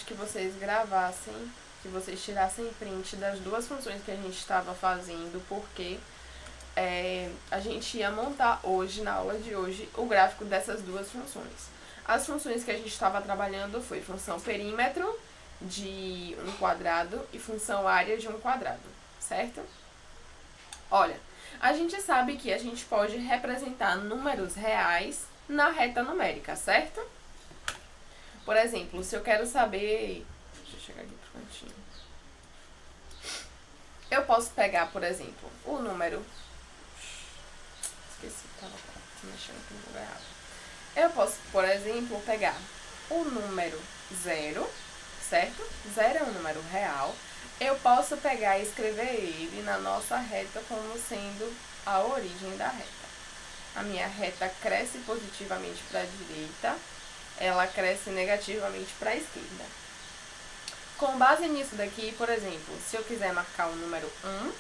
que vocês gravassem, que vocês tirassem print das duas funções que a gente estava fazendo, porque a gente ia montar hoje, na aula de hoje, o gráfico dessas duas funções. As funções que a gente estava trabalhando foi função perímetro de um quadrado e função área de um quadrado, certo? Olha, a gente sabe que a gente pode representar números reais na reta numérica, certo? Por exemplo, se eu quero saber... Deixa eu chegar aqui pro cantinho. Eu posso pegar, por exemplo, o número... Esqueci, tava mexendo aqui no lugar errado. Eu posso, por exemplo, pegar o número 0, certo? 0 é um número real. Eu posso pegar e escrever ele na nossa reta como sendo a origem da reta. A minha reta cresce positivamente para a direita, ela cresce negativamente para a esquerda. Com base nisso daqui, por exemplo, se eu quiser marcar o número 1,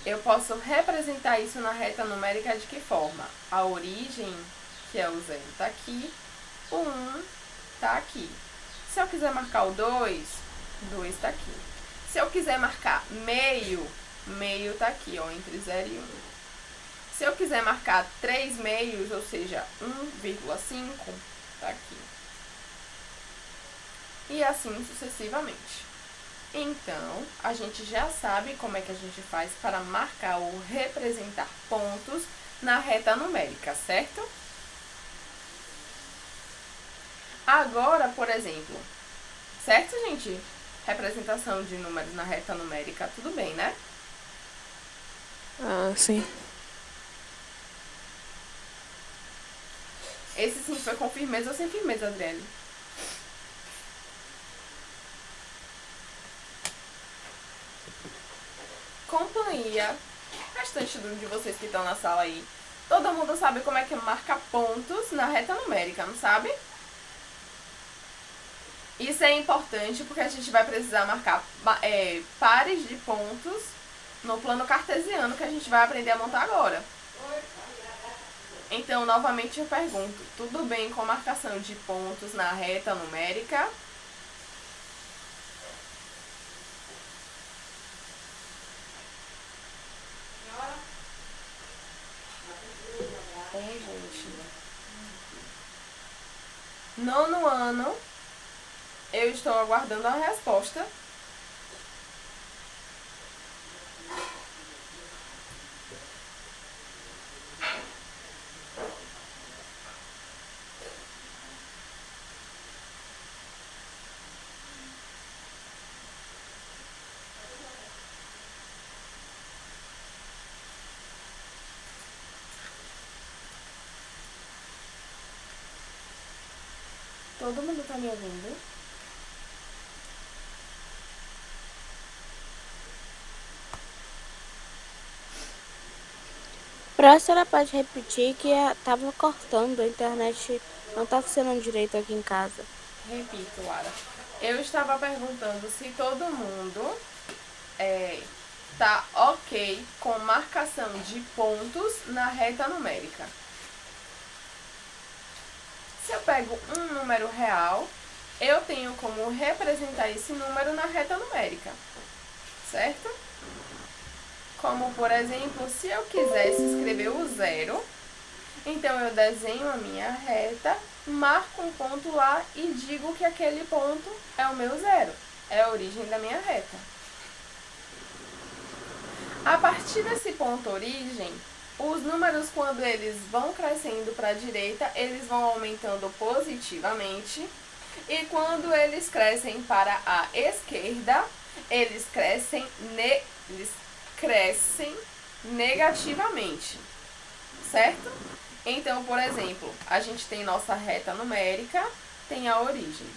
eu posso representar isso na reta numérica de que forma? A origem, que é o 0, está aqui, o 1 está aqui. Se eu quiser marcar o 2, 2 está aqui. Se eu quiser marcar meio, meio está aqui, ó, entre 0 e 1. Se eu quiser marcar 3 meios, ou seja, 1,5, tá aqui. E assim sucessivamente. Então, a gente já sabe como é que a gente faz para marcar ou representar pontos na reta numérica, certo? Agora, por exemplo, certo, gente? Representação de números na reta numérica, tudo bem, né? Ah, sim. Esse sim foi com firmeza ou sem firmeza, Adriele? Companhia, restante de vocês que estão na sala aí, todo mundo sabe como é que marca pontos na reta numérica, não sabe? Isso é importante porque a gente vai precisar marcar pares de pontos no plano cartesiano que a gente vai aprender a montar agora. Então, novamente eu pergunto, tudo bem com marcação de pontos na reta numérica? Gente. Nono ano, eu estou aguardando a resposta. Todo mundo tá me ouvindo? A senhora pode repetir que tava cortando, a internet não tá funcionando direito aqui em casa. Repito, Lara. Eu estava perguntando se todo mundo tá ok com marcação de pontos na reta numérica. Se eu pego um número real, eu tenho como representar esse número na reta numérica, certo? Como, por exemplo, se eu quisesse escrever o 0, então eu desenho a minha reta, marco um ponto lá e digo que aquele ponto é o meu 0, é a origem da minha reta. A partir desse ponto origem, os números, quando eles vão crescendo para a direita, eles vão aumentando positivamente. E quando eles crescem para a esquerda, eles crescem negativamente, certo? Então, por exemplo, a gente tem nossa reta numérica, tem a origem.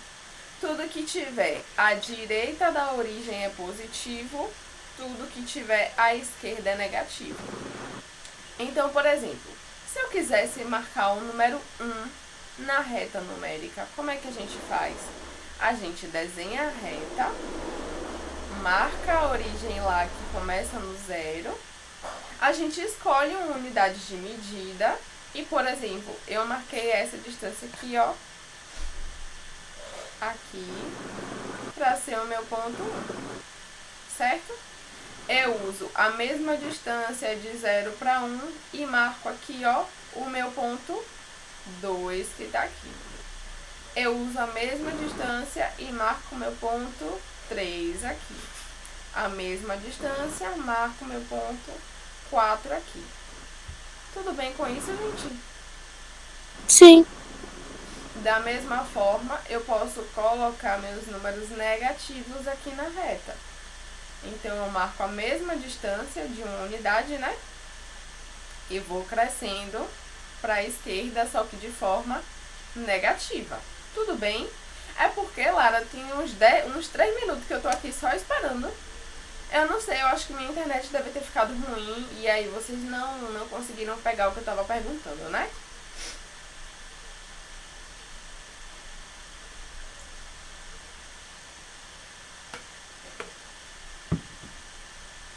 Tudo que tiver à direita da origem é positivo, tudo que tiver à esquerda é negativo. Então, por exemplo, se eu quisesse marcar o número 1 na reta numérica, como é que a gente faz? A gente desenha a reta, marca a origem lá que começa no 0, a gente escolhe uma unidade de medida e, por exemplo, eu marquei essa distância aqui, ó, aqui para ser o meu ponto 1, certo? Eu uso a mesma distância de 0 para 1 e marco aqui, ó, o meu ponto 2 que tá aqui. Eu uso a mesma distância e marco o meu ponto 3 aqui. A mesma distância, marco o meu ponto 4 aqui. Tudo bem com isso, gente? Sim. Da mesma forma, eu posso colocar meus números negativos aqui na reta. Então, eu marco a mesma distância de uma unidade, né? E vou crescendo para a esquerda, só que de forma negativa. Tudo bem? É porque, Lara, tem uns 3 minutos que eu tô aqui só esperando. Eu não sei, eu acho que minha internet deve ter ficado ruim e aí vocês não conseguiram pegar o que eu tava perguntando, né?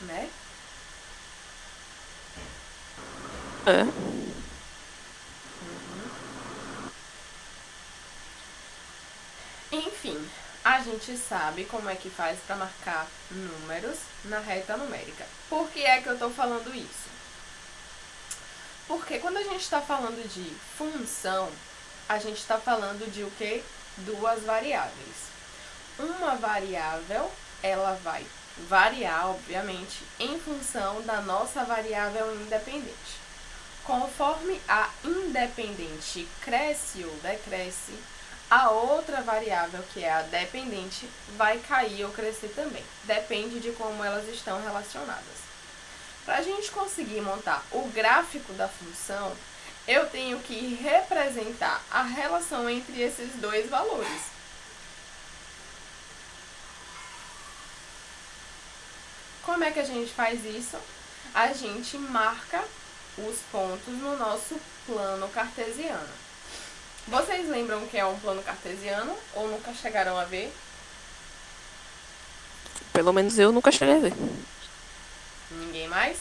Né? É. Enfim, a gente sabe como é que faz para marcar números na reta numérica. Por que é que eu tô falando isso? Porque quando a gente está falando de função, a gente está falando de o quê? Duas variáveis. Uma variável, ela vai variar, obviamente, em função da nossa variável independente. Conforme a independente cresce ou decresce, a outra variável, que é a dependente, vai cair ou crescer também. Depende de como elas estão relacionadas. Para a gente conseguir montar o gráfico da função, eu tenho que representar a relação entre esses dois valores. Como é que a gente faz isso? A gente marca os pontos no nosso plano cartesiano. Vocês lembram o que é um plano cartesiano ou nunca chegaram a ver? Pelo menos eu nunca cheguei a ver. Ninguém mais?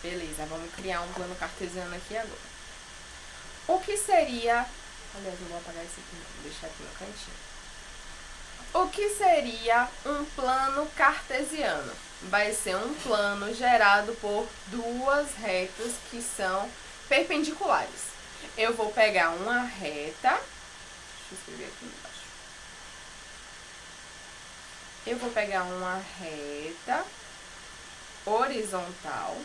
Beleza, vamos criar um plano cartesiano aqui agora. O que seria... Aliás, eu vou apagar esse aqui, vou deixar aqui no cantinho. O que seria um plano cartesiano? Vai ser um plano gerado por duas retas que são perpendiculares. Eu vou pegar uma reta, deixa eu escrever aqui embaixo. Eu vou pegar uma reta horizontal.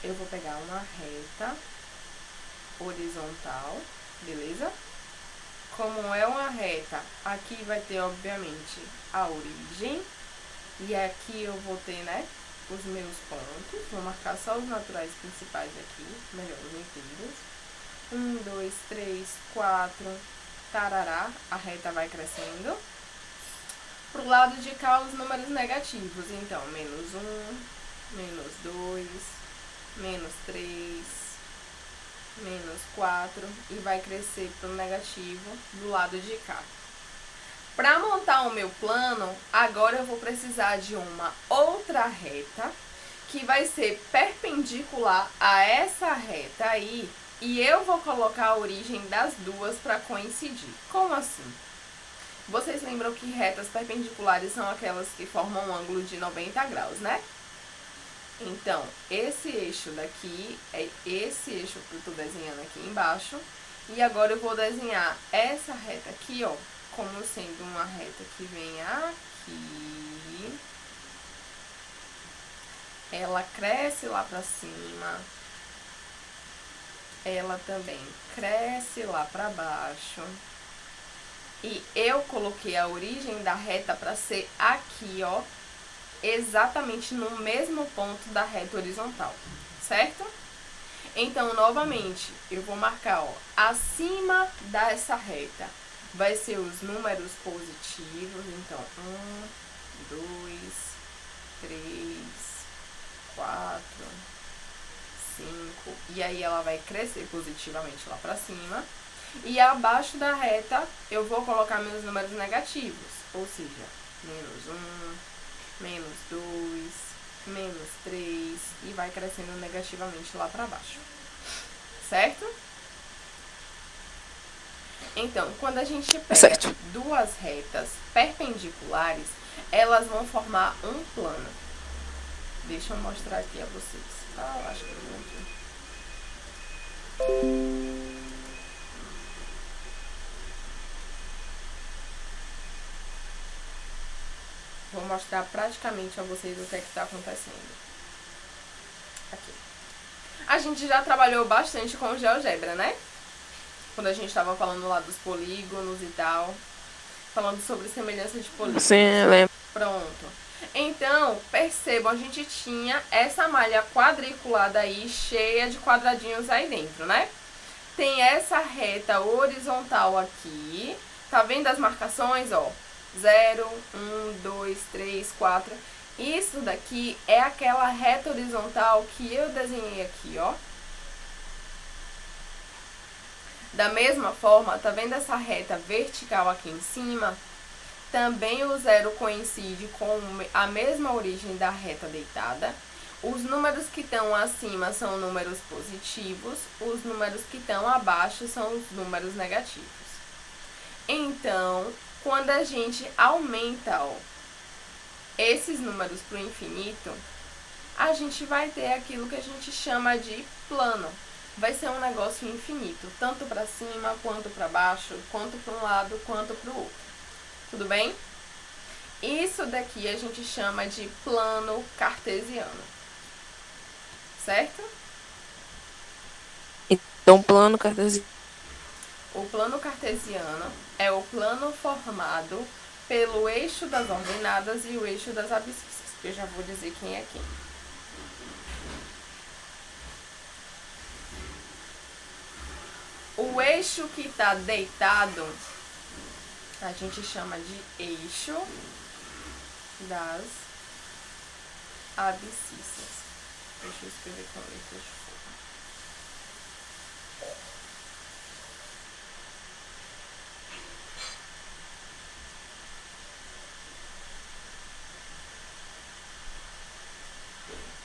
Eu vou pegar uma reta horizontal, beleza? Como é uma reta, aqui vai ter, obviamente, a origem. E aqui eu vou ter, né, os meus pontos. Vou marcar só os naturais principais aqui, melhor, os inteiros. 1, 2, 3, 4, tarará, a reta vai crescendo. Pro lado de cá, os números negativos. Então, menos 1, menos 2, menos 3, menos 4. E vai crescer pro negativo do lado de cá. Para montar o meu plano, agora eu vou precisar de uma outra reta que vai ser perpendicular a essa reta aí e eu vou colocar a origem das duas para coincidir. Como assim? Vocês lembram que retas perpendiculares são aquelas que formam um ângulo de 90 graus, né? Então, esse eixo daqui é esse eixo que eu estou desenhando aqui embaixo. E agora eu vou desenhar essa reta aqui, ó, como sendo uma reta que vem aqui. Ela cresce lá pra cima. Ela também cresce lá pra baixo. E eu coloquei a origem da reta pra ser aqui, ó, exatamente no mesmo ponto da reta horizontal, certo? Então, novamente, eu vou marcar, ó, acima dessa reta vai ser os números positivos. Então, 1, 2, 3, 4, 5. E aí ela vai crescer positivamente lá pra cima. E abaixo da reta eu vou colocar meus números negativos. Ou seja, menos 1, menos 2, menos 3 e vai crescendo negativamente lá para baixo. Certo? Então, quando a gente pega duas retas perpendiculares, elas vão formar um plano. Deixa eu mostrar aqui a vocês. Acho que eu vou aqui. Vou mostrar praticamente a vocês o que é que está acontecendo. Aqui. A gente já trabalhou bastante com GeoGebra, né? Quando a gente estava falando lá dos polígonos e tal. Falando sobre semelhança de polígonos. Sim, eu lembro. Pronto. Então, percebam, a gente tinha essa malha quadriculada aí, cheia de quadradinhos aí dentro, né? Tem essa reta horizontal aqui. Tá vendo as marcações, ó? 0, 1, 2, 3, 4. Isso daqui é aquela reta horizontal que eu desenhei aqui, ó. Da mesma forma, tá vendo essa reta vertical aqui em cima? Também o 0 coincide com a mesma origem da reta deitada. Os números que estão acima são números positivos, os números que estão abaixo são os números negativos. Então, quando a gente aumenta, ó, esses números para o infinito, a gente vai ter aquilo que a gente chama de plano. Vai ser um negócio infinito, tanto para cima, quanto para baixo, quanto para um lado, quanto para o outro. Tudo bem? Isso daqui a gente chama de plano cartesiano. Certo? Então, plano cartesiano. O plano cartesiano é o plano formado pelo eixo das ordenadas e o eixo das abscissas. Eu já vou dizer quem é quem. O eixo que está deitado, a gente chama de eixo das abscissas. Deixa eu escrever com letra de fogo.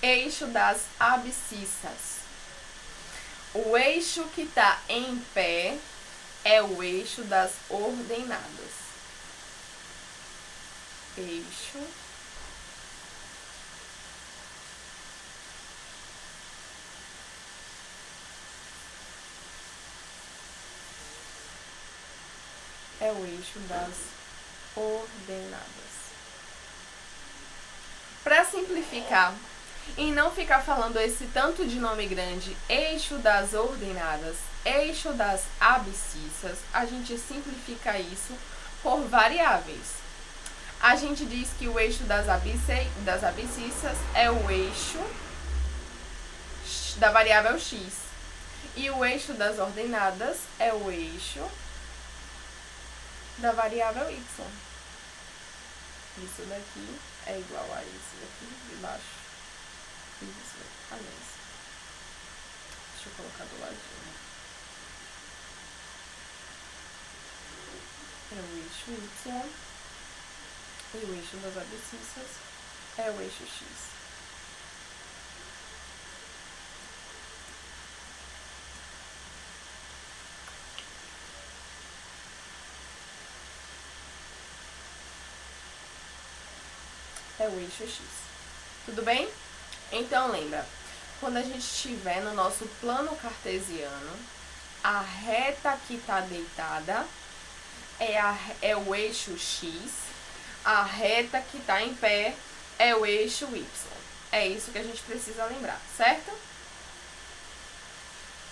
Eixo das abscissas. O eixo que está em pé é o eixo das ordenadas. Eixo é o eixo das ordenadas. Para simplificar e não ficar falando esse tanto de nome grande, eixo das ordenadas, eixo das abscissas, a gente simplifica isso por variáveis. A gente diz que o eixo das abscissas é o eixo da variável x. E o eixo das ordenadas é o eixo da variável y. Isso daqui é igual a isso daqui de baixo. Isso, aliás. Deixa eu colocar do ladinho. É o eixo y. E o eixo das abscissas é o eixo x. É o eixo x. Tudo bem? Então, lembra, quando a gente estiver no nosso plano cartesiano, a reta que está deitada é o eixo x, a reta que está em pé é o eixo y. É isso que a gente precisa lembrar, certo?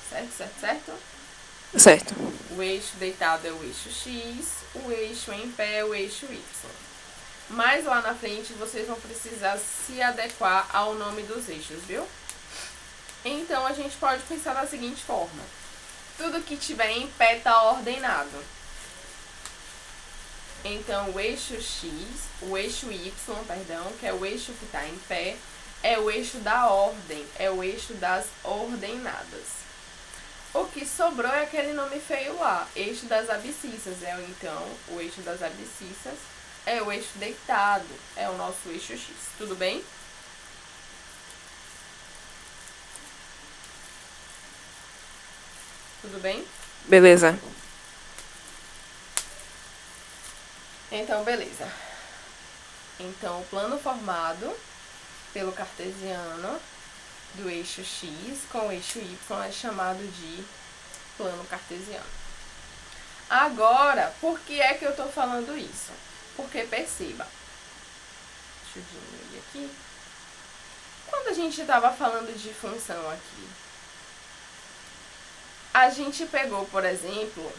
Certo? Certo. O eixo deitado é o eixo x, o eixo em pé é o eixo y. Mas lá na frente vocês vão precisar se adequar ao nome dos eixos, viu? Então a gente pode pensar da seguinte forma: tudo que tiver em pé está ordenado. Então o eixo x, o eixo y, perdão, que é o eixo que está em pé, é o eixo da ordem, é o eixo das ordenadas. O que sobrou é aquele nome feio lá, eixo das abscissas. Então o eixo das abscissas é o eixo deitado, é o nosso eixo x, tudo bem? Tudo bem? Beleza. Então, beleza. Então, o plano formado pelo cartesiano do eixo x com o eixo y é chamado de plano cartesiano. Agora, por que é que eu estou falando isso? Porque perceba, deixa eu diminuir aqui. Quando a gente estava falando de função aqui, a gente pegou, por exemplo,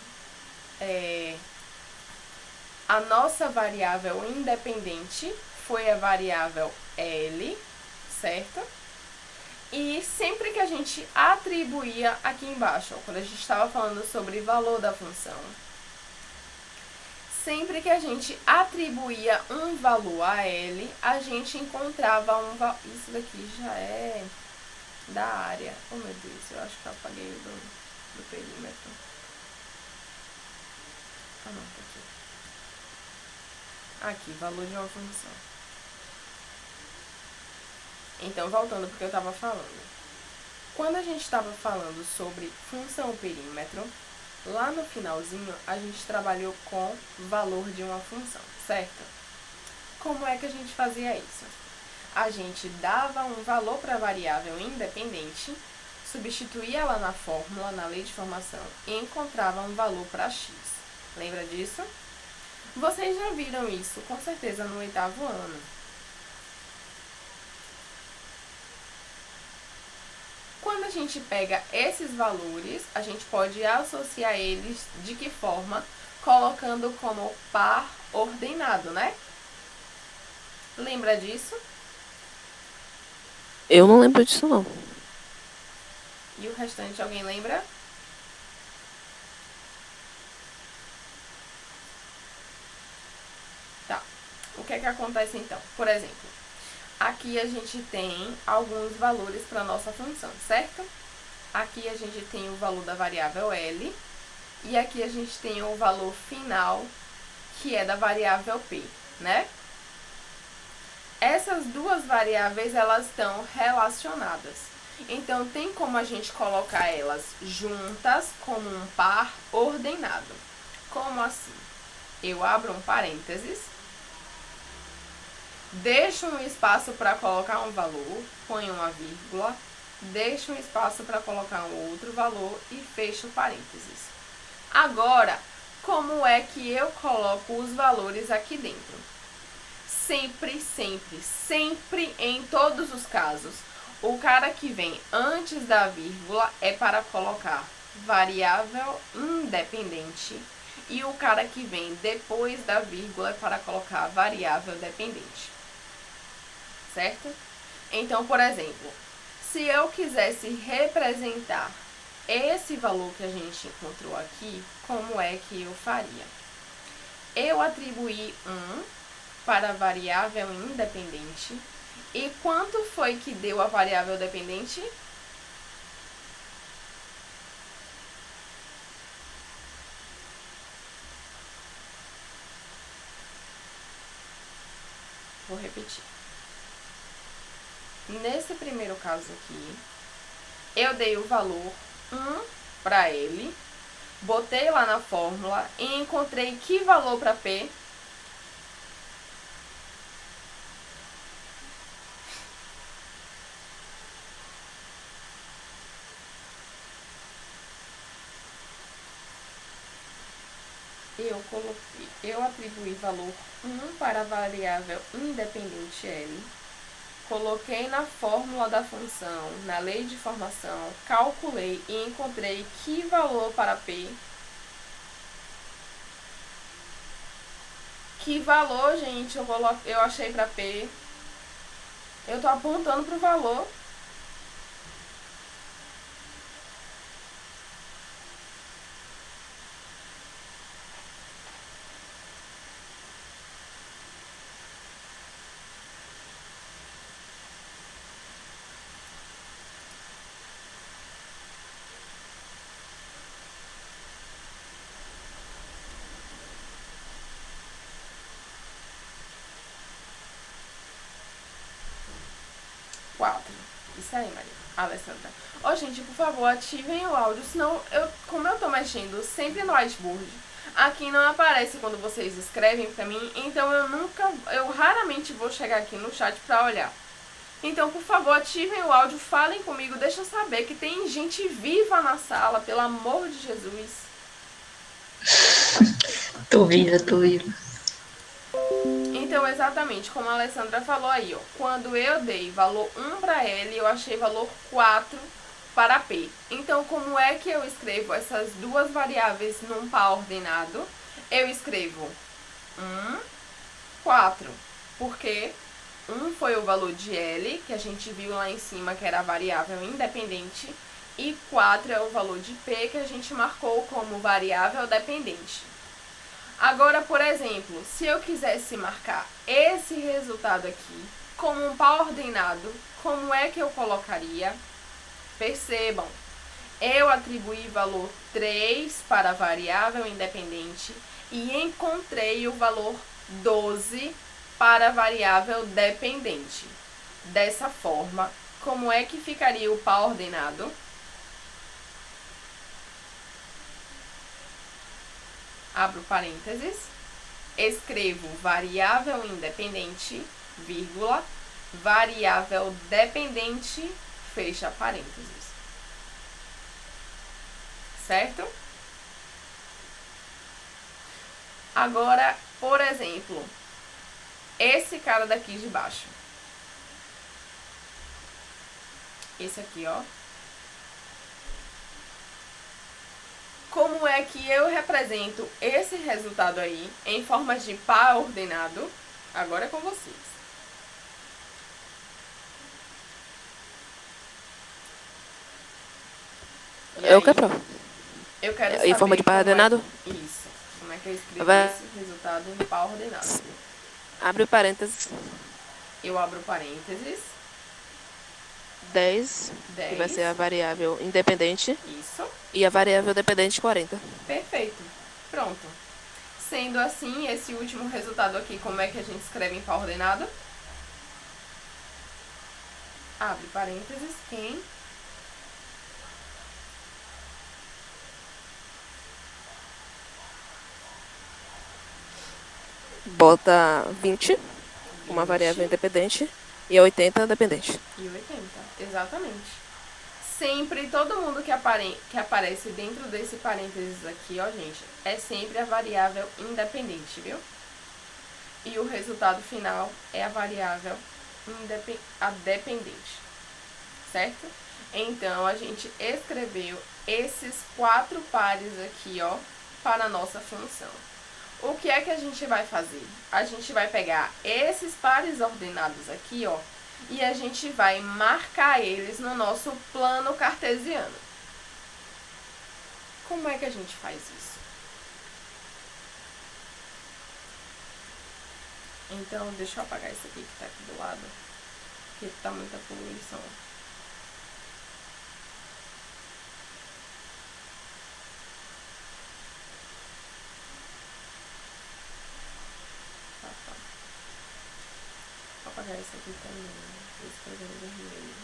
a nossa variável independente foi a variável L, certo? E sempre que a gente atribuía aqui embaixo, ó, quando a gente estava falando sobre valor da função, sempre que a gente atribuía um valor a L, a gente encontrava um valor. Isso daqui já é da área. Oh, meu Deus, eu acho que eu apaguei do perímetro. Ah, não, tá aqui. Aqui, valor de uma função. Então, voltando porque eu estava falando. Quando a gente estava falando sobre função perímetro, lá no finalzinho a gente trabalhou com valor de uma função, certo? Como é que a gente fazia isso? A gente dava um valor para a variável independente, substituía ela na fórmula, na lei de formação, e encontrava um valor para x. Lembra disso? Vocês já viram isso, com certeza, no 8º ano. Quando a gente pega esses valores, a gente pode associar eles de que forma? Colocando como par ordenado, né? Lembra disso? Eu não lembro disso, não. E o restante, alguém lembra? Tá. O que é que acontece então? Por exemplo, aqui a gente tem alguns valores para nossa função, certo? Aqui a gente tem o valor da variável L e aqui a gente tem o valor final, que é da variável P, né? Essas duas variáveis, elas estão relacionadas. Então, tem como a gente colocar elas juntas como um par ordenado. Como assim? Eu abro um parênteses, deixo um espaço para colocar um valor, ponho uma vírgula, deixo um espaço para colocar um outro valor e fecho parênteses. Agora, como é que eu coloco os valores aqui dentro? Sempre, sempre, sempre, em todos os casos, o cara que vem antes da vírgula é para colocar variável independente e o cara que vem depois da vírgula é para colocar variável dependente. Certo? Então, por exemplo, se eu quisesse representar esse valor que a gente encontrou aqui, como é que eu faria? Eu atribuí 1 para a variável independente. E quanto foi que deu a variável dependente? Vou repetir. Nesse primeiro caso aqui, eu dei o valor 1 para ele, botei lá na fórmula e encontrei que valor para P? Eu atribuí valor 1 para a variável independente L, coloquei na fórmula da função, na lei de formação, calculei e encontrei que valor para P. Que valor, gente, eu achei para P. Eu tô apontando pro valor. Quatro. Isso aí, Maria. Alessandra. Ó, gente, por favor, ativem o áudio, senão, como eu tô mexendo sempre no whiteboard, aqui não aparece quando vocês escrevem pra mim, então eu raramente vou chegar aqui no chat pra olhar. Então, por favor, ativem o áudio, falem comigo, deixa eu saber que tem gente viva na sala, pelo amor de Jesus. Tô viva. Então, exatamente, como a Alessandra falou aí, ó, quando eu dei valor 1 para L, eu achei valor 4 para P. Então, como é que eu escrevo essas duas variáveis num par ordenado? Eu escrevo 1, 4, porque 1 foi o valor de L, que a gente viu lá em cima que era a variável independente, e 4 é o valor de P, que a gente marcou como variável dependente. Agora, por exemplo, se eu quisesse marcar esse resultado aqui como um par ordenado, como é que eu colocaria? Percebam, eu atribuí valor 3 para a variável independente e encontrei o valor 12 para a variável dependente. Dessa forma, como é que ficaria o par ordenado? Abro parênteses, escrevo variável independente, vírgula, variável dependente, fecha parênteses. Certo? Agora, por exemplo, esse cara daqui de baixo. Esse aqui, ó. Como é que eu represento esse resultado aí em forma de par ordenado? Agora é com vocês. É o que é prova? Eu quero saber Em forma de par ordenado? Isso. Como é que eu escrevo Vai. esse resultado em par ordenado? Abre o parênteses. Eu abro parênteses. 10, que vai ser a variável independente. Isso. E a variável dependente 40. Perfeito. Pronto. Sendo assim, esse último resultado aqui, como é que a gente escreve em par ordenado? Abre parênteses, quem? Bota 20, uma variável independente, e a 80 dependente. E 80, exatamente. Sempre, todo mundo que aparece dentro desse parênteses aqui, ó, gente, é sempre a variável independente, viu? E o resultado final é a variável dependente, certo? Então, a gente escreveu esses 4 pares aqui, ó, para a nossa função. O que é que a gente vai fazer? A gente vai pegar esses pares ordenados aqui, ó, e a gente vai marcar eles no nosso plano cartesiano. Como é que a gente faz isso? Então, deixa eu apagar isso aqui que tá aqui do lado, porque tá muita poluição. Vou apagar isso aqui também. Vou escrever em vermelho,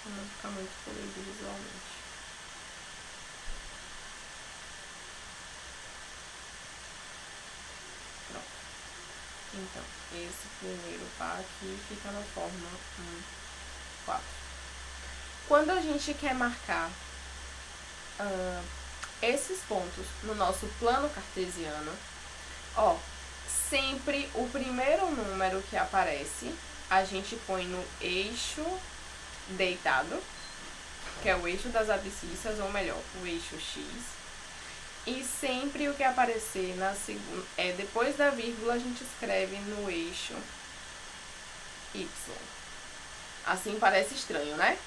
pra não ficar muito poluído visualmente. Pronto. Então, esse primeiro par aqui fica na forma 1, 4. Quando a gente quer marcar esses pontos no nosso plano cartesiano, ó, sempre o primeiro número que aparece, a gente põe no eixo deitado, que é o eixo das abscissas, ou melhor, o eixo X. E sempre o que aparecer depois da vírgula, a gente escreve no eixo Y. Assim parece estranho, né?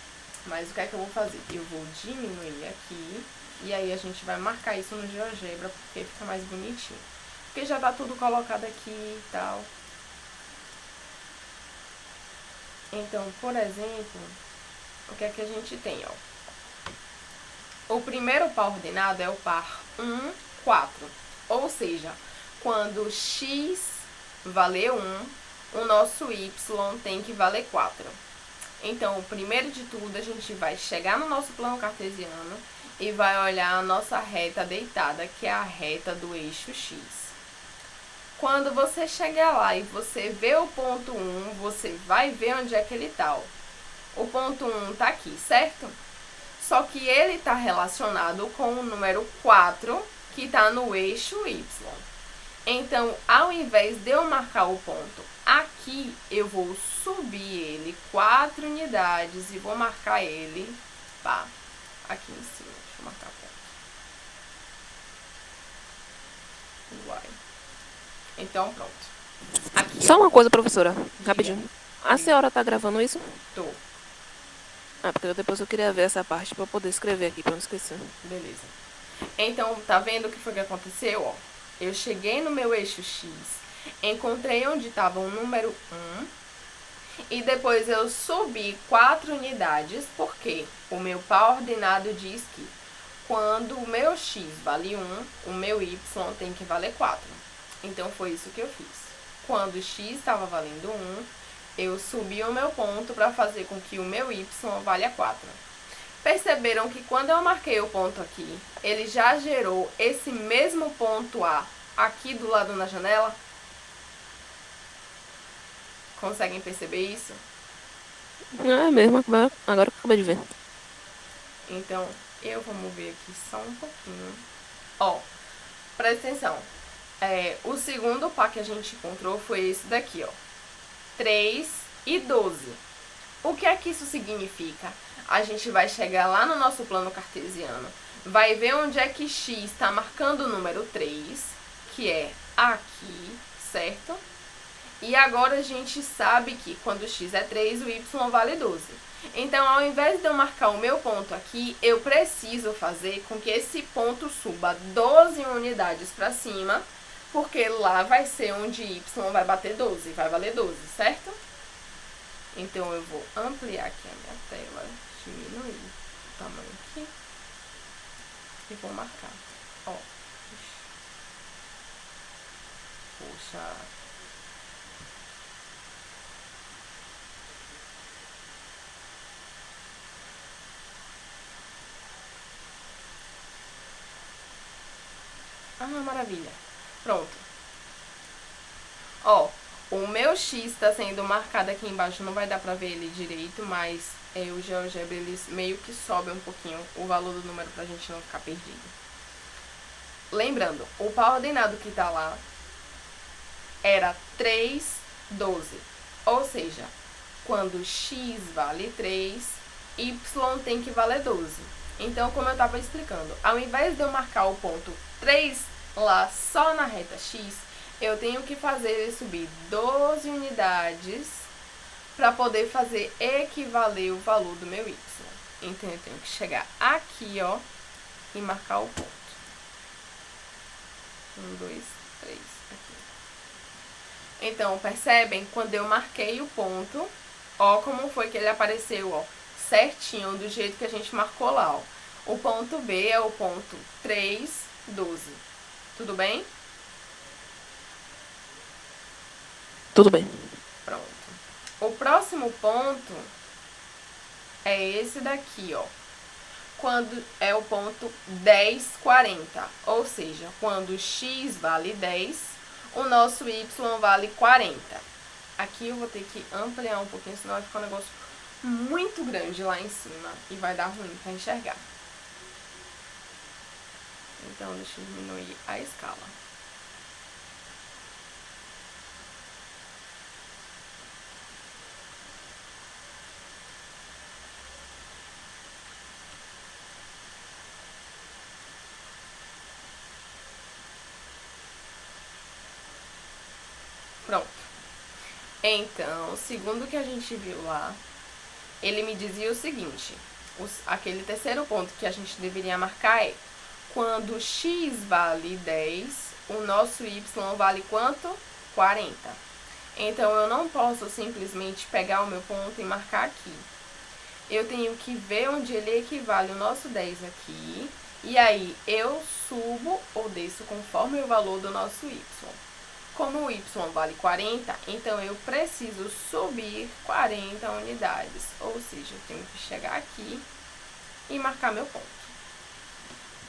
Mas o que é que eu vou fazer? Eu vou diminuir aqui, e aí a gente vai marcar isso no GeoGebra, porque fica mais bonitinho. Porque já tá tudo colocado aqui e tal. Então, por exemplo, o que é que a gente tem, ó? O primeiro par ordenado é o par 1, 4. Ou seja, quando x valer 1, o nosso y tem que valer 4. Então, primeiro de tudo, a gente vai chegar no nosso plano cartesiano e vai olhar a nossa reta deitada, que é a reta do eixo X. Quando você chegar lá e você vê o ponto 1, você vai ver onde é que ele está. O ponto 1 está aqui, certo? Só que ele está relacionado com o número 4, que está no eixo Y. Então, ao invés de eu marcar o ponto aqui, eu vou subir ele 4 unidades e vou marcar ele, pá, aqui em cima. Deixa eu marcar ponto. Uai. Então, pronto. Aqui, Só uma coisa, professora, rapidinho. A senhora tá gravando isso? tô. Porque depois eu queria ver essa parte pra eu poder escrever aqui, pra não esquecer. Beleza. Então, tá vendo o que foi que aconteceu? Ó, eu cheguei no meu eixo X, encontrei onde estava o número 1 e depois eu subi 4 unidades, porque o meu par ordenado diz que quando o meu X vale 1, o meu Y tem que valer 4. Então, foi isso que eu fiz. Quando o X estava valendo 1, eu subi o meu ponto para fazer com que o meu Y valha 4. Perceberam que quando eu marquei o ponto aqui, ele já gerou esse mesmo ponto A aqui do lado na janela? Conseguem perceber isso? É mesmo, agora que eu acabei de ver. Então, eu vou mover aqui só um pouquinho. Ó, presta atenção. O segundo par que a gente encontrou foi esse daqui, ó. 3 e 12. O que é que isso significa? A gente vai chegar lá no nosso plano cartesiano, vai ver onde é que X está marcando o número 3, que é aqui, certo? E agora a gente sabe que quando X é 3, o Y vale 12. Então, ao invés de eu marcar o meu ponto aqui, eu preciso fazer com que esse ponto suba 12 unidades para cima, porque lá vai ser onde Y vai bater 12, vai valer 12, certo? Então, eu vou ampliar aqui a minha tela, diminuir o tamanho aqui e vou marcar. Ó, puxa. Ah, maravilha. Pronto. Ó, o meu X está sendo marcado aqui embaixo, não vai dar pra ver ele direito, mas o GeoGebra ele meio que sobe um pouquinho o valor do número pra gente não ficar perdido. Lembrando, o par ordenado que tá lá era 3, 12. Ou seja, quando X vale 3, Y tem que valer 12. Então, como eu estava explicando, ao invés de eu marcar o ponto 3 lá só na reta X, eu tenho que fazer ele subir 12 unidades para poder fazer equivaler o valor do meu Y. Então, eu tenho que chegar aqui, ó, e marcar o ponto. 1, 2, 3, aqui. Então, percebem? Quando eu marquei o ponto, ó como foi que ele apareceu, ó, certinho, do jeito que a gente marcou lá, ó. O ponto B é o ponto 3, 12. Tudo bem? Tudo bem. Pronto. O próximo ponto é esse daqui, ó. Quando é o ponto 10, 40. Ou seja, quando X vale 10, o nosso Y vale 40. Aqui eu vou ter que ampliar um pouquinho, senão vai ficar um negócio muito grande lá em cima e vai dar ruim para enxergar. Então, deixa eu diminuir a escala. Pronto. Então, segundo o que a gente viu lá, ele me dizia o seguinte, aquele terceiro ponto que a gente deveria marcar é quando X vale 10, o nosso Y vale quanto? 40. Então, eu não posso simplesmente pegar o meu ponto e marcar aqui. Eu tenho que ver onde ele equivale o nosso 10 aqui, e aí eu subo ou desço conforme o valor do nosso Y. Como o y vale 40, então eu preciso subir 40 unidades. Ou seja, eu tenho que chegar aqui e marcar meu ponto.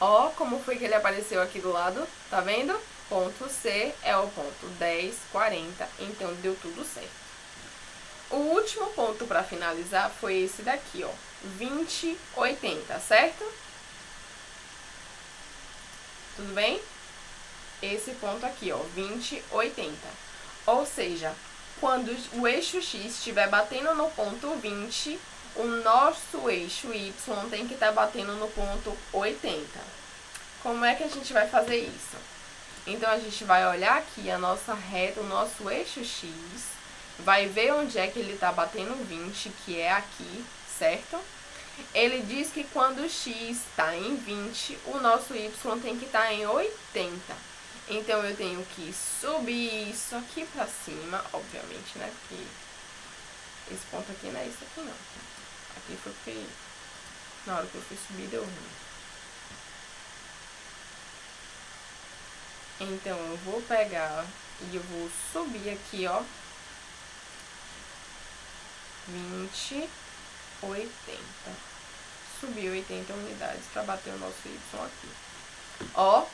Ó, como foi que ele apareceu aqui do lado, tá vendo? Ponto C é o ponto 10, 40, então deu tudo certo. O último ponto para finalizar foi esse daqui, ó, 20, 80, certo? Tudo bem? Esse ponto aqui, ó, 20, 80. Ou seja, quando o eixo X estiver batendo no ponto 20, o nosso eixo Y tem que estar batendo no ponto 80. Como é que a gente vai fazer isso? Então, a gente vai olhar aqui a nossa reta, o nosso eixo X, vai ver onde é que ele está batendo 20, que é aqui, certo? Ele diz que quando o X está em 20, o nosso Y tem que estar em 80. Então, eu tenho que subir isso aqui pra cima, obviamente, né? Porque esse ponto aqui não é isso aqui, não. Aqui foi porque na hora que eu fui subir deu ruim. Então, eu vou pegar e eu vou subir aqui, ó. 20, 80. Subir 80 unidades pra bater o nosso Y aqui. Ó,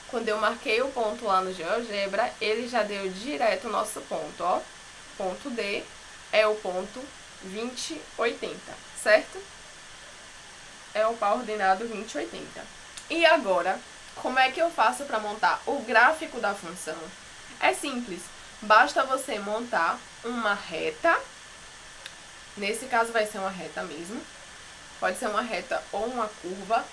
quando eu marquei o ponto lá no GeoGebra, ele já deu direto o nosso ponto, ó. Ponto D é o ponto 20, 80, certo? É o par ordenado 20, 80. E agora, como é que eu faço para montar o gráfico da função? É simples, basta você montar uma reta. Nesse caso vai ser uma reta mesmo. Pode ser uma reta ou uma curva.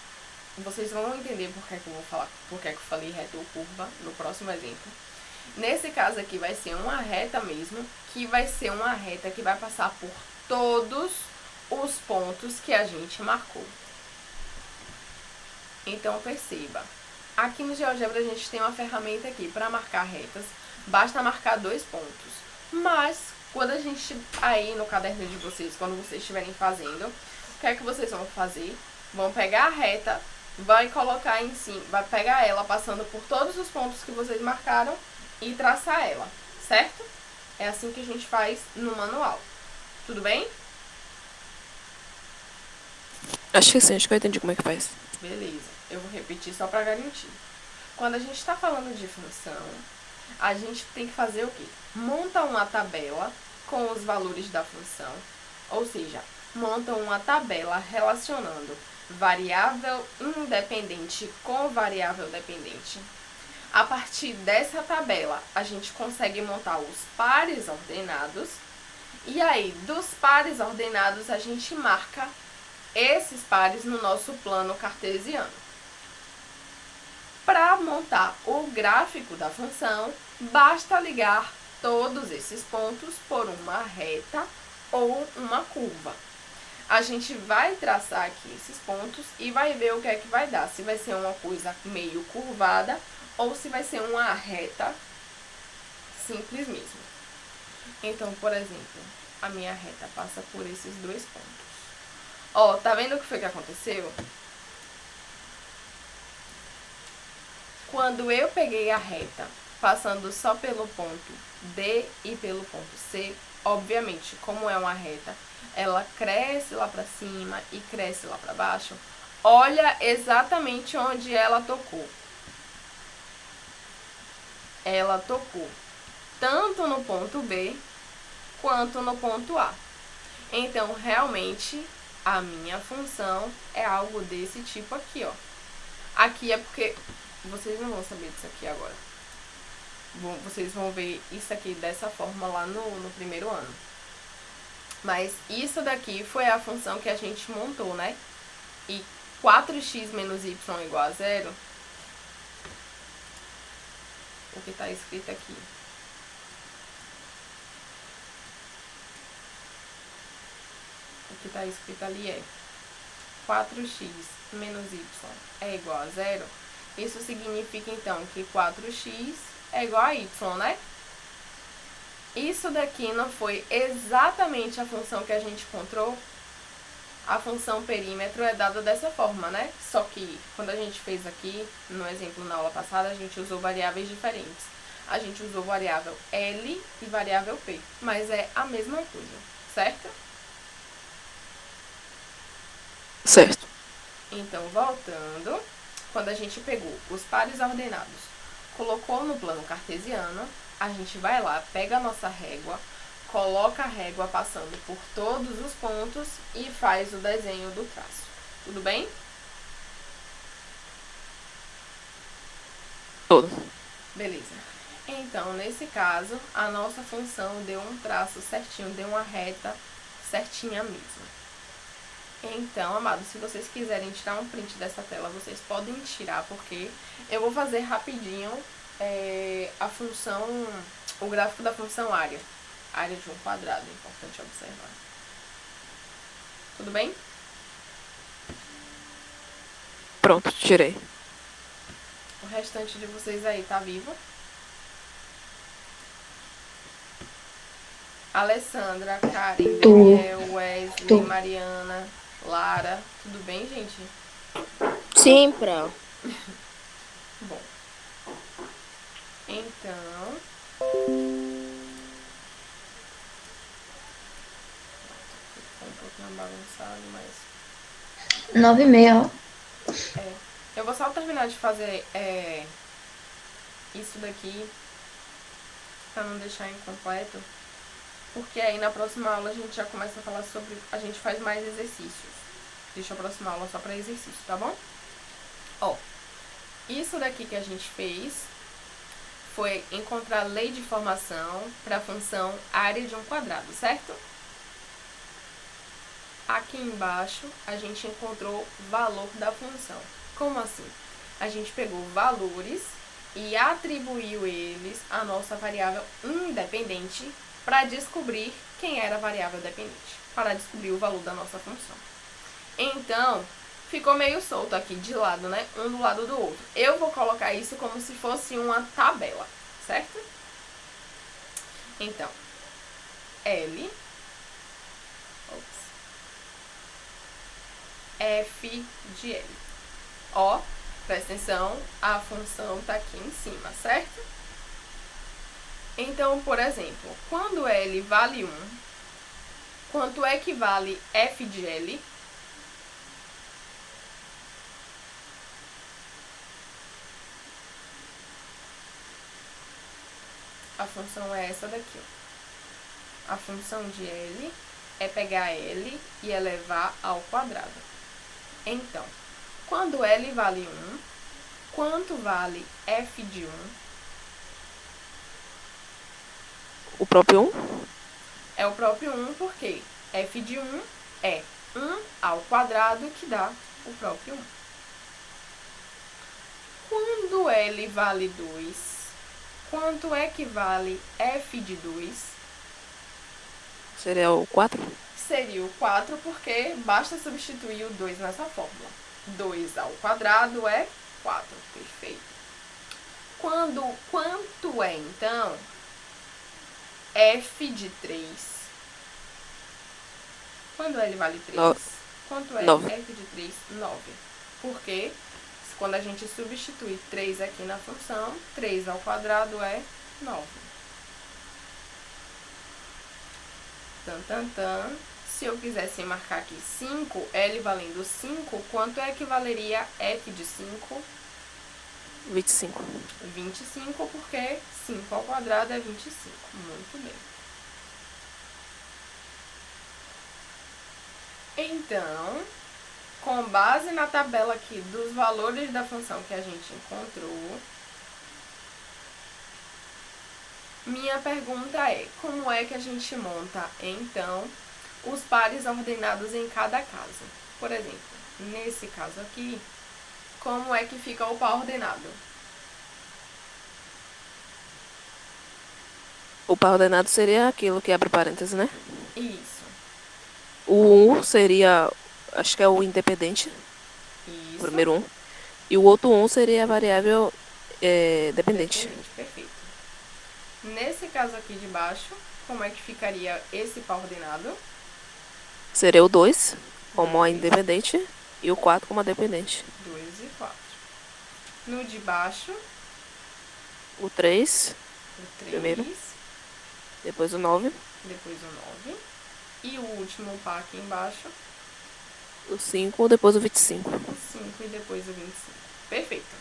Vocês vão entender por que eu vou falar, por que eu falei reta ou curva no próximo exemplo. Nesse caso aqui vai ser uma reta mesmo, que vai ser uma reta que vai passar por todos os pontos que a gente marcou. Então perceba, aqui no GeoGebra a gente tem uma ferramenta aqui para marcar retas, basta marcar 2 pontos. Mas quando a gente, aí no caderno de vocês, quando vocês estiverem fazendo, o que é que vocês vão fazer? Vão pegar a reta, vai colocar em cima, vai pegar ela passando por todos os pontos que vocês marcaram e traçar ela, certo? É assim que a gente faz no manual. Tudo bem? Acho que sim, acho que eu entendi como é que faz. Beleza, eu vou repetir só para garantir. Quando a gente está falando de função, a gente tem que fazer o quê? Monta uma tabela com os valores da função, ou seja, monta uma tabela relacionando variável independente com variável dependente. A partir dessa tabela, a gente consegue montar os pares ordenados, e aí, dos pares ordenados, a gente marca esses pares no nosso plano cartesiano. Para montar o gráfico da função, basta ligar todos esses pontos por uma reta ou uma curva. A gente vai traçar aqui esses pontos e vai ver o que é que vai dar. Se vai ser uma coisa meio curvada ou se vai ser uma reta simples mesmo. Então, por exemplo, a minha reta passa por esses 2 pontos. Ó, tá vendo o que foi que aconteceu? Quando eu peguei a reta passando só pelo ponto D e pelo ponto C, obviamente, como é uma reta, ela cresce lá pra cima e cresce lá pra baixo. Olha exatamente onde ela tocou. Ela tocou tanto no ponto B quanto no ponto A. Então, realmente, a minha função é algo desse tipo aqui, ó. Aqui é porque vocês não vão saber disso aqui agora. Vocês vão ver isso aqui dessa forma lá no primeiro ano. Mas isso daqui foi a função que a gente montou, né? E 4x menos y igual a 0, o que está escrito aqui. O que está escrito ali é 4x menos y é igual a 0. Isso significa, então, que 4x é igual a y, né? Isso daqui não foi exatamente a função que a gente encontrou? A função perímetro é dada dessa forma, né? Só que, quando a gente fez aqui, no exemplo na aula passada, a gente usou variáveis diferentes. a gente usou variável L e variável P, mas é a mesma coisa, certo? Certo. Então, voltando, quando a gente pegou os pares ordenados, colocou no plano cartesiano, a gente vai lá, pega a nossa régua, coloca a régua passando por todos os pontos e faz o desenho do traço. Tudo bem? Tudo. Beleza. Então, nesse caso, a nossa função deu um traço certinho, deu uma reta certinha mesmo. Então, amados, se vocês quiserem tirar um print dessa tela, vocês podem tirar, porque eu vou fazer rapidinho a função, o gráfico da função área. Área de um quadrado, é importante observar. Tudo bem? Pronto, tirei. O restante de vocês aí tá vivo? Alessandra, Karen, Daniel, Wesley, Mariana, Lara. Tudo bem, gente? Sim, Pro. Bom. Então... Ficou um pouquinho bagunçado, mas... 9h30, ó. Eu vou só terminar de fazer isso daqui pra não deixar incompleto. Porque aí na próxima aula a gente já começa a falar sobre... A gente faz mais exercícios. Deixa a próxima aula só pra exercício, tá bom? Ó, isso daqui que a gente fez foi encontrar a lei de formação para a função área de um quadrado, certo? Aqui embaixo a gente encontrou o valor da função. Como assim? A gente pegou valores e atribuiu eles à nossa variável independente para descobrir quem era a variável dependente, para descobrir o valor da nossa função. Então, ficou meio solto aqui de lado, né? Um do lado do outro. Eu vou colocar isso como se fosse uma tabela, certo? Então, L, F de L. Ó, presta atenção, a função tá aqui em cima, certo? Então, por exemplo, quando L vale 1, quanto é que vale F de L? A função é essa daqui, ó. A função de L é pegar L e elevar ao quadrado. Então, quando L vale 1, quanto vale F de 1? O próprio 1? É o próprio 1 porque F de 1 é 1 ao quadrado, que dá o próprio 1. Quando L vale 2, quanto é que vale F de 2? Seria o 4? Seria o 4, porque basta substituir o 2 nessa fórmula. 2 ao quadrado é 4, perfeito. Quanto é, então, F de 3? Quando L vale 3, quanto é 9. F de 3? 9. Porque quando a gente substitui 3 aqui na função, 3 ao quadrado é 9. Se eu quisesse marcar aqui 5, L valendo 5, quanto é que valeria F de 5? 25. 25, porque 5 ao quadrado é 25. Muito bem. Então, com base na tabela aqui dos valores da função que a gente encontrou, minha pergunta é, como é que a gente monta, então, os pares ordenados em cada caso? Por exemplo, nesse caso aqui, como é que fica o par ordenado? O par ordenado seria aquilo que abre parênteses, né? Isso. O 1 seria, acho que é o independente, Isso. o primeiro 1. E o outro 1 seria a variável dependente. Perfeito. Nesse caso aqui de baixo, como é que ficaria esse par ordenado? Seria o 2 como a independente e o 4 como a dependente. 2 e 4. No de baixo, O 3 O 3, Primeiro. Depois o 9, depois o 9. E o último par aqui embaixo, o 5, depois o 25. o 5 e depois o 25. Perfeito.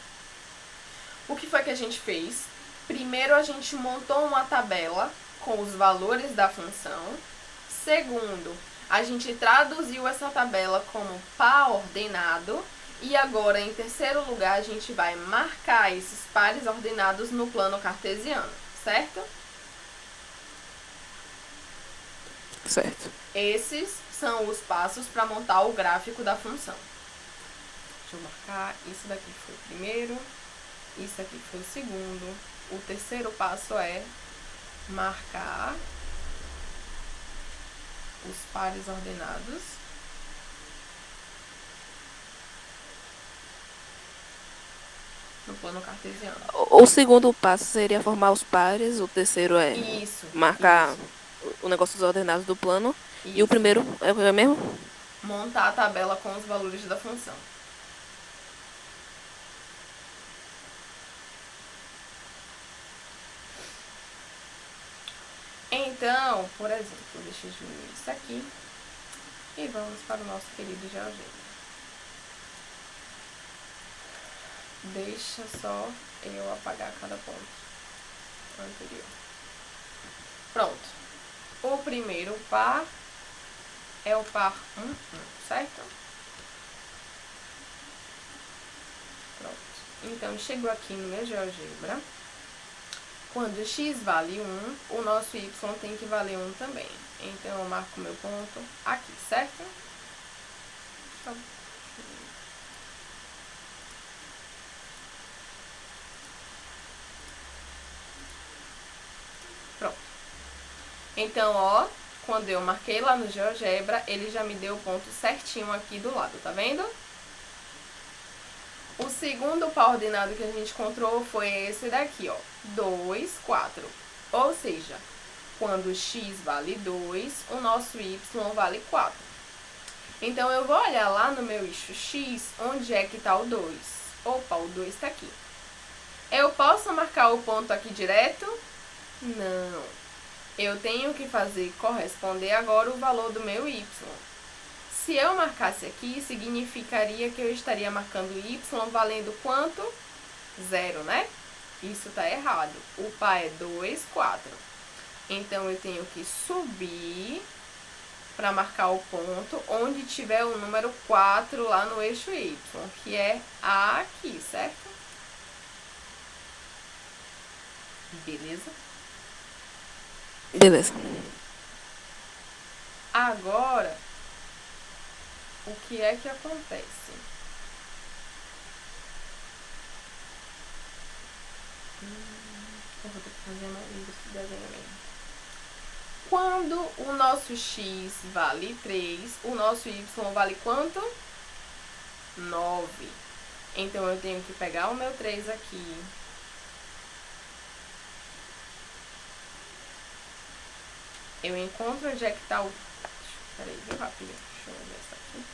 O que foi que a gente fez? Primeiro, a gente montou uma tabela com os valores da função. Segundo, a gente traduziu essa tabela como par ordenado. E agora, em terceiro lugar, a gente vai marcar esses pares ordenados no plano cartesiano, certo? Certo. Esses são os passos para montar o gráfico da função. Deixa eu marcar. Isso daqui foi o primeiro. Isso aqui foi o segundo. O terceiro passo é marcar os pares ordenados no plano cartesiano. O segundo passo seria formar os pares. O terceiro é Isso. marcar isso, o negócio dos ordenados do plano. E o isso. primeiro é o mesmo? Montar a tabela com os valores da função. Então, por exemplo, deixa eu diminuir isso aqui. E vamos para o nosso querido GeoGebra. Deixa só eu apagar cada ponto anterior. Pronto. O primeiro par é o par 1, 1, certo? Pronto. Então, chegou aqui no meu GeoGebra. Quando x vale 1, o nosso y tem que valer 1 também. Então, eu marco meu ponto aqui, certo? Tá. Pronto. Então, ó, quando eu marquei lá no GeoGebra, ele já me deu o ponto certinho aqui do lado, tá vendo? O segundo par ordenado que a gente encontrou foi esse daqui, ó, 2, 4. Ou seja, quando x vale 2, o nosso y vale 4. Então, eu vou olhar lá no meu eixo x, onde é que está o 2. Opa, o 2 está aqui. Eu posso marcar o ponto aqui direto? Não. Eu tenho que fazer corresponder agora o valor do meu y. Se eu marcasse aqui, significaria que eu estaria marcando y valendo quanto? 0, né? Isso tá errado. O par é 2, 4. Então, eu tenho que subir para marcar o ponto onde tiver o número 4 lá no eixo y, que é aqui, certo? Beleza? Beleza. Agora, o que é que acontece? Eu vou ter que fazer uma linha de desenho mesmo. Quando o nosso x vale 3, o nosso y vale quanto? 9. Então, eu tenho que pegar o meu 3 aqui. Eu encontro onde é que tá o... Peraí, bem rápido. Deixa eu ver isso aqui.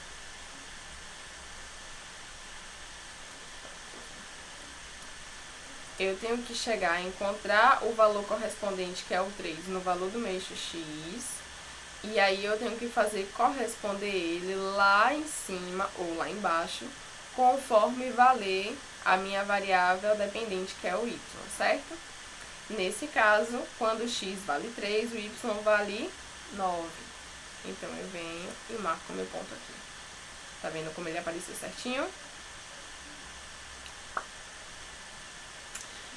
Eu tenho que chegar a encontrar o valor correspondente, que é o 3, no valor do meu eixo x. E aí, eu tenho que fazer corresponder ele lá em cima ou lá embaixo, conforme valer a minha variável dependente, que é o y, certo? Nesse caso, quando o x vale 3, o y vale 9. Então, eu venho e marco meu ponto aqui. Tá vendo como ele apareceu certinho?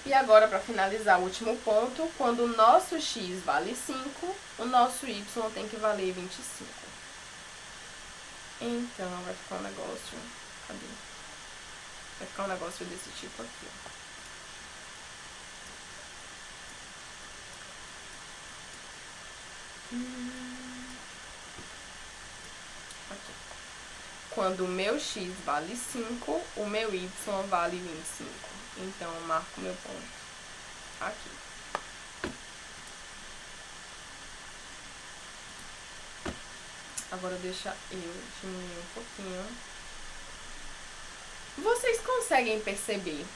E agora, para finalizar o último ponto, quando o nosso x vale 5, o nosso y tem que valer 25. Então, vai ficar um negócio... Cadê? Vai ficar um negócio desse tipo aqui, ó. Aqui. Quando o meu x vale 5, o meu y vale 25. Então, eu marco meu ponto aqui. Agora, deixa eu diminuir um pouquinho. Vocês conseguem perceber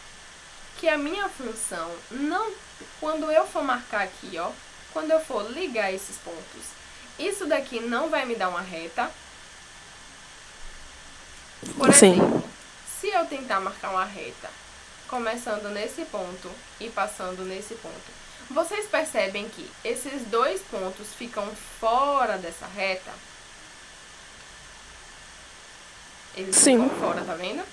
que a minha função não... Quando eu for marcar aqui, ó, quando eu for ligar esses pontos, isso daqui não vai me dar uma reta. Por Sim. exemplo, se eu tentar marcar uma reta, começando nesse ponto e passando nesse ponto, vocês percebem que esses dois pontos ficam fora dessa reta? Eles Sim. ficam fora, tá vendo?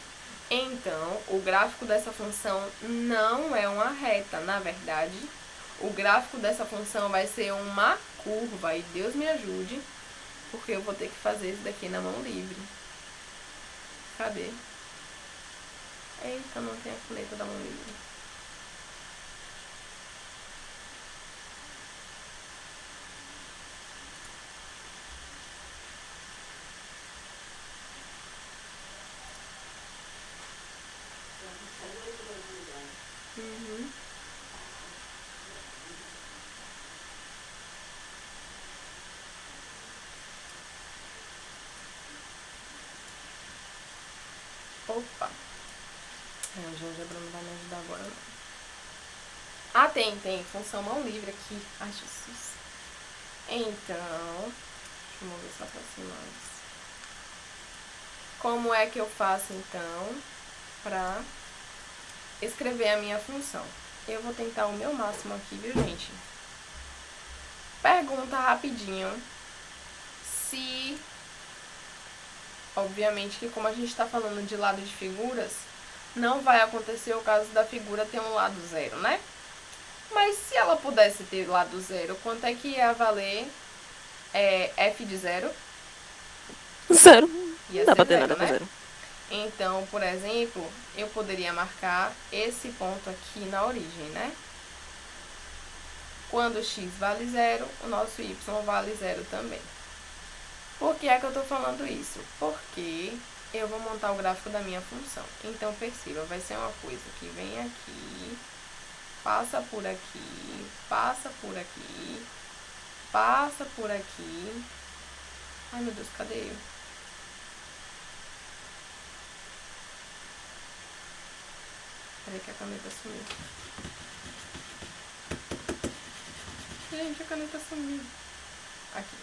Então, o gráfico dessa função não é uma reta. Na verdade, o gráfico dessa função vai ser uma curva. E Deus me ajude, porque eu vou ter que fazer isso daqui na mão livre. Cadê? Eita, não tem a caneta da mão livre. Uhum. Opa. O GeoGebra não vai me ajudar agora, não. Ah, tem. Função mão livre aqui. Ai, Jesus. Então, deixa eu mover só pra cima antes. Como é que eu faço, então, pra escrever a minha função? Eu vou tentar o meu máximo aqui, viu, gente? Pergunta rapidinho se... Obviamente que como a gente tá falando de lado de figuras, não vai acontecer o caso da figura ter um lado zero, né? Mas se ela pudesse ter lado zero, quanto é que ia valer f de zero? Zero. Ia Não dá ser pra ter zero, nada com né? zero. Então, por exemplo, eu poderia marcar esse ponto aqui na origem, né? Quando x vale zero, o nosso y vale zero também. Por que é que eu tô falando isso? Porque eu vou montar o gráfico da minha função. Então, perceba, vai ser uma coisa que vem aqui, passa por aqui, passa por aqui, passa por aqui. Ai, meu Deus, cadê eu? Peraí que a caneta sumiu. Gente, a caneta sumiu. Aqui.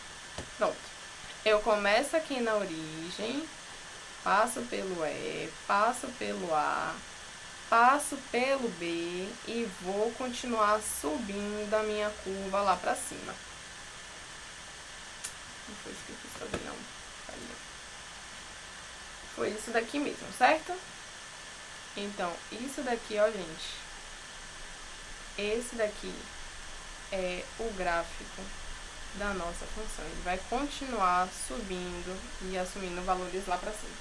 Pronto. Eu começo aqui na origem, passo pelo E, passo pelo A, passo pelo B e vou continuar subindo a minha curva lá pra cima. Não foi isso que eu quis fazer, não. Ali. Foi isso daqui mesmo, certo? Então, isso daqui, ó, gente. Esse daqui é o gráfico da nossa função. Ele vai continuar subindo e assumindo valores lá pra cima.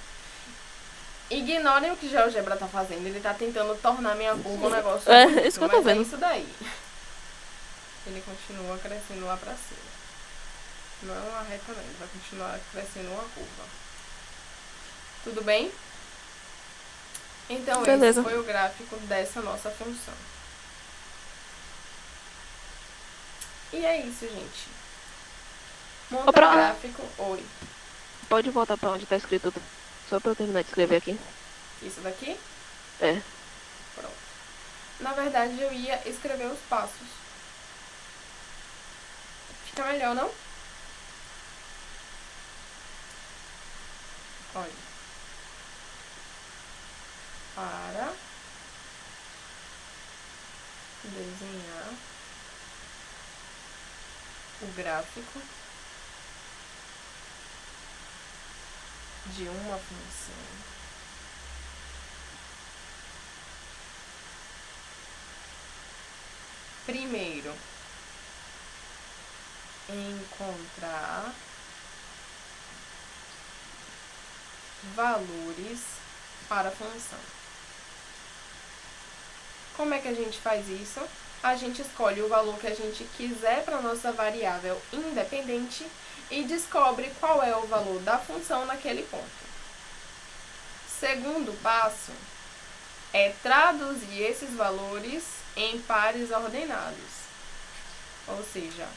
Ignorem o que o GeoGebra tá fazendo. Ele tá tentando tornar minha curva um negócio bonito, isso que eu tô mas vendo. é isso daí. Ele continua crescendo lá pra cima. Não é uma reta, não. Ele vai continuar crescendo uma curva. Tudo bem? Então, Beleza. esse foi o gráfico dessa nossa função. E é isso, gente. Monta Opa. gráfico. Oi. Pode voltar pra onde tá escrito, só pra eu terminar de escrever aqui. Isso daqui? É. Pronto. Na verdade, eu ia escrever os passos. Fica melhor, não? Olha. Para desenhar o gráfico de uma função primeiro encontrar valores para a função. Como é que a gente faz isso? A gente escolhe o valor que a gente quiser para a nossa variável independente e descobre qual é o valor da função naquele ponto. Segundo passo é traduzir esses valores em pares ordenados. Ou seja,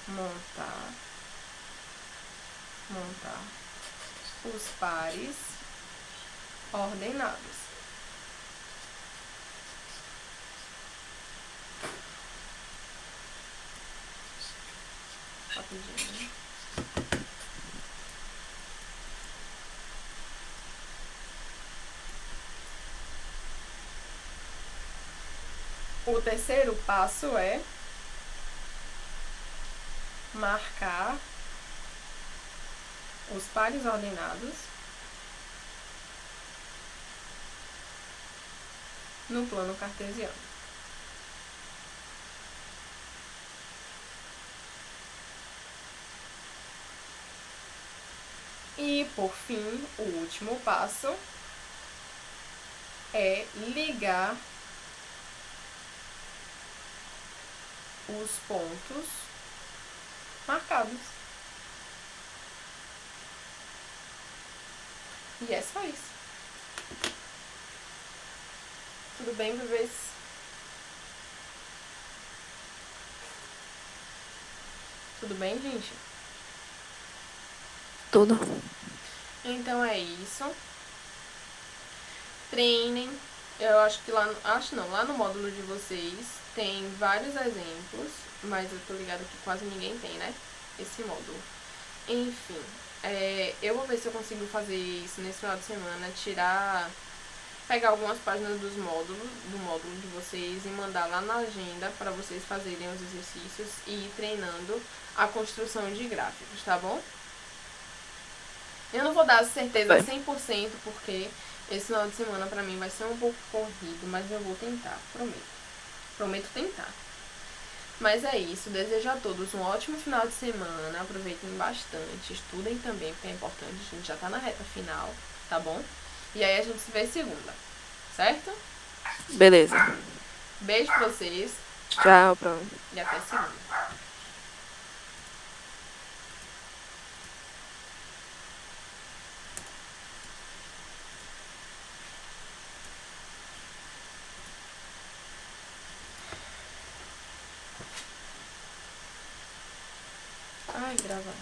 montar os pares ordenados. rapidinho. O terceiro passo é marcar os pares ordenados no plano cartesiano. E, por fim, o último passo é ligar os pontos marcados. E é só isso. Tudo bem, bebês? Tudo bem, gente? Tudo. Então é isso. Treinem. Eu acho que lá no módulo de vocês tem vários exemplos, mas eu tô ligada que quase ninguém tem, né? Esse módulo. Enfim, eu vou ver se eu consigo fazer isso nesse final de semana, pegar algumas páginas do módulo de vocês e mandar lá na agenda para vocês fazerem os exercícios e ir treinando a construção de gráficos, tá bom? Eu não vou dar certeza 100% porque esse final de semana pra mim vai ser um pouco corrido, mas eu vou tentar, prometo. Prometo tentar. Mas é isso, desejo a todos um ótimo final de semana, aproveitem bastante, estudem também, porque é importante, a gente já tá na reta final, tá bom? E aí a gente se vê segunda, certo? Beleza. Beijo pra vocês Tchau, pronto. e até segunda. Ai, gravar.